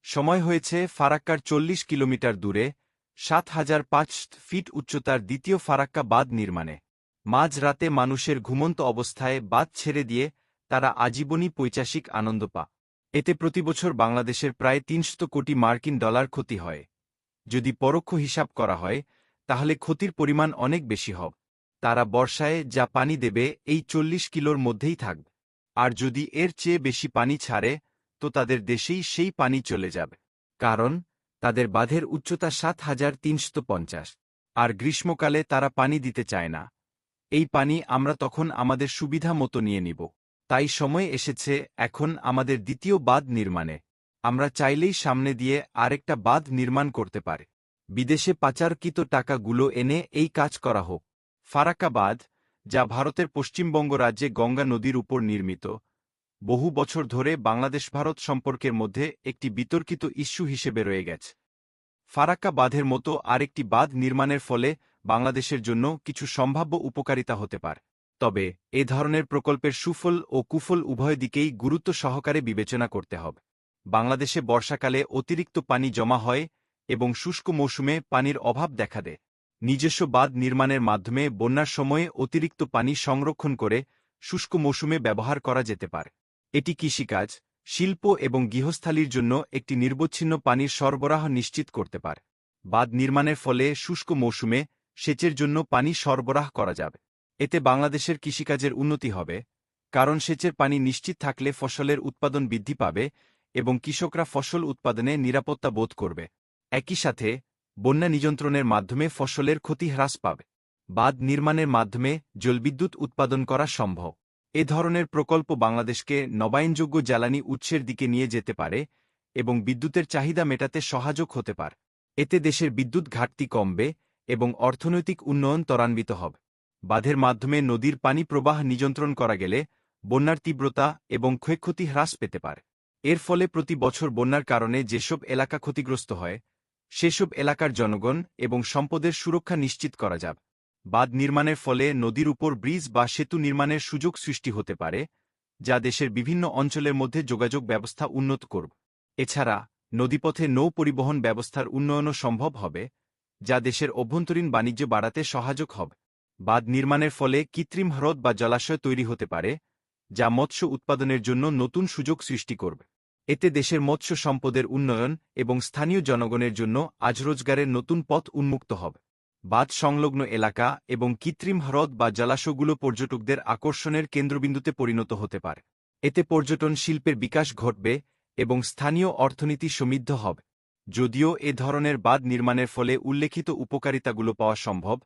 সময় হয়েছে ফারাক্কার ৪০ কিলোমিটার দূরে ৭,০০৫ ফিট উচ্চতার দ্বিতীয় ফারাক্কা বাঁধ নির্মাণে। মাঝ রাতে মানুষের ঘুমন্ত অবস্থায় বাঁধ ছেড়ে দিয়ে তারা আজীবনই পৈশাসিক আনন্দ পা। এতে প্রতিবছর বাংলাদেশের প্রায় ৩০০ কোটি মার্কিন ডলার ক্ষতি হয়। যদি পরোক্ষ হিসাব করা হয় তাহলে ক্ষতির পরিমাণ অনেক বেশি হবে। তারা বর্ষায় যা পানি দেবে এই ৪০ কিলোর মধ্যেই থাকবে, আর যদি এর চেয়ে বেশি পানি ছাড়ে তো তাদের দেশেই সেই পানি চলে যাবে, কারণ তাদের বাঁধের উচ্চতা ৭,৩৫০। আর গ্রীষ্মকালে তারা পানি দিতে চায় না। এই পানি আমরা তখন আমাদের সুবিধা মতো নিয়ে নিব। তাই সময় এসেছে এখন আমাদের দ্বিতীয় বাঁধ নির্মাণে। আমরা চাইলেই সামনে দিয়ে আরেকটা বাঁধ নির্মাণ করতে পারি। বিদেশে পাচারকৃত টাকাগুলো এনে এই কাজ করা হোক। ফারাক্কা বাঁধ, যা ভারতের পশ্চিমবঙ্গ রাজ্যে গঙ্গা নদীর উপর নির্মিত, বহু বছর ধরে বাংলাদেশ-ভারত সম্পর্কের মধ্যে একটি বিতর্কিত ইস্যু হিসেবে রয়ে গেছে। ফারাক্কা বাঁধের মতো আরেকটি বাঁধ নির্মাণের ফলে বাংলাদেশের জন্য কিছু সম্ভাব্য উপকারিতা হতে পারে। তবে এ ধরনের প্রকল্পের সুফল ও কুফল উভয় দিকেই গুরুত্ব সহকারে বিবেচনা করতে হবে। বাংলাদেশে বর্ষাকালে অতিরিক্ত পানি জমা হয় এবং শুষ্ক মৌসুমে পানির অভাব দেখা দেয়। নিজস্ব বাঁধ নির্মাণের মাধ্যমে বন্যার সময়ে অতিরিক্ত পানি সংরক্ষণ করে শুষ্ক মৌসুমে ব্যবহার করা যেতে পারে। এটি কৃষিকাজ, শিল্প এবং গৃহস্থালির জন্য একটি নিরবচ্ছিন্ন পানির সরবরাহ নিশ্চিত করতে পারে। বাঁধ নির্মাণের ফলে শুষ্ক মৌসুমে সেচের জন্য পানি সরবরাহ করা যাবে। এতে বাংলাদেশের কৃষিকাজের উন্নতি হবে, কারণ সেচের পানি নিশ্চিত থাকলে ফসলের উৎপাদন বৃদ্ধি পাবে এবং কৃষকরা ফসল উৎপাদনে নিরাপত্তা বোধ করবে। একই সাথে বন্যা নিয়ন্ত্রণের মাধ্যমে ফসলের ক্ষতি হ্রাস পাবে। বাঁধ নির্মাণের মাধ্যমে জলবিদ্যুৎ উৎপাদন করা সম্ভব। এ ধরনের প্রকল্প বাংলাদেশকে নবায়নযোগ্য জ্বালানি উৎসের দিকে নিয়ে যেতে পারে এবং বিদ্যুতের চাহিদা মেটাতে সহায়ক হতে পারে। এতে দেশের বিদ্যুৎ ঘাটতি কমবে এবং অর্থনৈতিক উন্নয়ন ত্বরান্বিত হবে। বাঁধের মাধ্যমে নদীর পানি প্রবাহ নিয়ন্ত্রণ করা গেলে বন্যার তীব্রতা এবং ক্ষয়ক্ষতি হ্রাস পেতে পারে। এর ফলে প্রতি বছর বন্যার কারণে যেসব এলাকা ক্ষতিগ্রস্ত হয় সেসব এলাকার জনগণ এবং সম্পদের সুরক্ষা নিশ্চিত করা যাবে। বাঁধ নির্মাণের ফলে নদীর উপর ব্রিজ বা সেতু নির্মাণের সুযোগ সৃষ্টি হতে পারে, যা দেশের বিভিন্ন অঞ্চলের মধ্যে যোগাযোগ ব্যবস্থা উন্নত করবে। এছাড়া নদীপথে নৌ পরিবহন ব্যবস্থার উন্নয়নও সম্ভব হবে, যা দেশের অভ্যন্তরীণ বাণিজ্য বাড়াতে সহায়ক হবে। বাঁধ নির্মাণের ফলে কৃত্রিম হ্রদ বা জলাশয় তৈরি হতে পারে, যা মৎস্য উৎপাদনের জন্য নতুন সুযোগ সৃষ্টি করবে। এতে দেশের মৎস্য সম্পদের উন্নয়ন এবং স্থানীয় জনগণের জন্য আজ রোজগারের নতুন পথ উন্মুক্ত হবে। বাঁধ সংলগ্ন এলাকা এবং কৃত্রিম হ্রদ বা জলাশয়গুলো পর্যটকদের আকর্ষণের কেন্দ্রবিন্দুতে পরিণত হতে পারে। এতে পর্যটন শিল্পের বিকাশ ঘটবে এবং স্থানীয় অর্থনীতি সমৃদ্ধ হবে। যদিও এ ধরনের বাঁধ নির্মাণের ফলে উল্লেখিত উপকারিতাগুলো পাওয়া সম্ভব,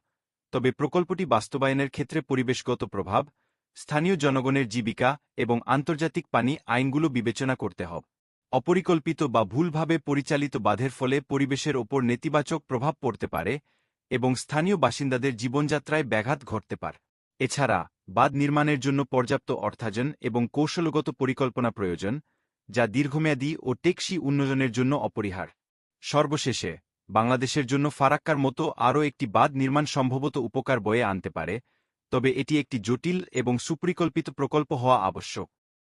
তবে প্রকল্পটি বাস্তবায়নের ক্ষেত্রে পরিবেশগত প্রভাব, স্থানীয় জনগণের জীবিকা এবং আন্তর্জাতিক পানি আইনগুলো বিবেচনা করতে হবে। অপরিকল্পিত বা ভুলভাবে পরিচালিত বাঁধের ফলে পরিবেশের ওপর নেতিবাচক প্রভাব পড়তে পারে এবং স্থানীয় বাসিন্দাদের জীবনযাত্রায় ব্যাঘাত ঘটতে পারে। এছাড়া বাঁধ নির্মাণের জন্য পর্যাপ্ত অর্থায়ন এবং কৌশলগত পরিকল্পনা প্রয়োজন, যা দীর্ঘমেয়াদী ও টেকসই উন্নয়নের জন্য অপরিহার্য। সর্বশেষে বাংলাদেশের জন্য ফারাক্কার মতো আরও একটি বাঁধ নির্মাণ সম্ভবত উপকার বয়ে আনতে পারে, তবে এটি একটি জটিল এবং সুপরিকল্পিত প্রকল্প হওয়া আবশ্যক।